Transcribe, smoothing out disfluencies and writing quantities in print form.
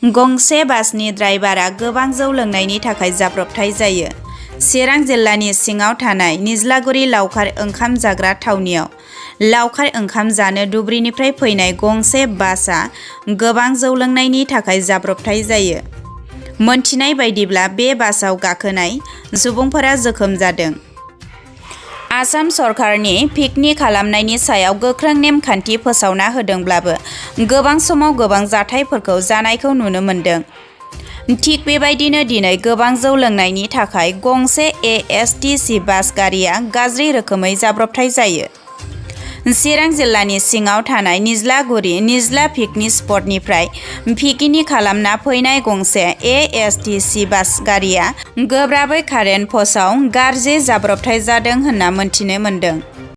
गंसे बासनि ड्राइभारा गोबां जौ लोंनायनि थाखाय जाब्रबथाय जायो। चिरां जिल्लानि सिङाव थानाय निज्लागुरि लावखार ओंखाम जाग्रा थावनियाव लावखार ओंखाम जानो धुबुरीनिफ्राय फैनाय गंसे बासआ गोबां जौ लोंनायनि थाखाय जाब्रबथाय जायो। मोनथिनाय बायदिब्ला बे बासआव गाखोनाय सुबुंफोरा जोखोम जादों। आसाम सरकारनि पिकनिक खालामनायनि सायाव गोख्रों नेमखान्थि फोसावना होदोंब्लाबो गोबां समाव गोबां जाथायफोरखौ जानायखौ नुनो मोन्दों। थिग बेबायदिनो दिनै गोबां जौ लोंनायनि थाखाय गंसे एएसटीसी बास गारिया गाज्रि रोखोमै जाब्रबथाय जायो। चिरां जिल्लानि सिङाव थानाय निज्लागुरि निज्ला पिकनिक स्पटनिफ्राय पिकनिक खालामना फैनाय गंसे एएसटीसी बास गारिया गोब्राबै कारेन्ट पस्टआव गाज्रि जाब्रबथाय जादों होनना मोनथिनो मोन्दों।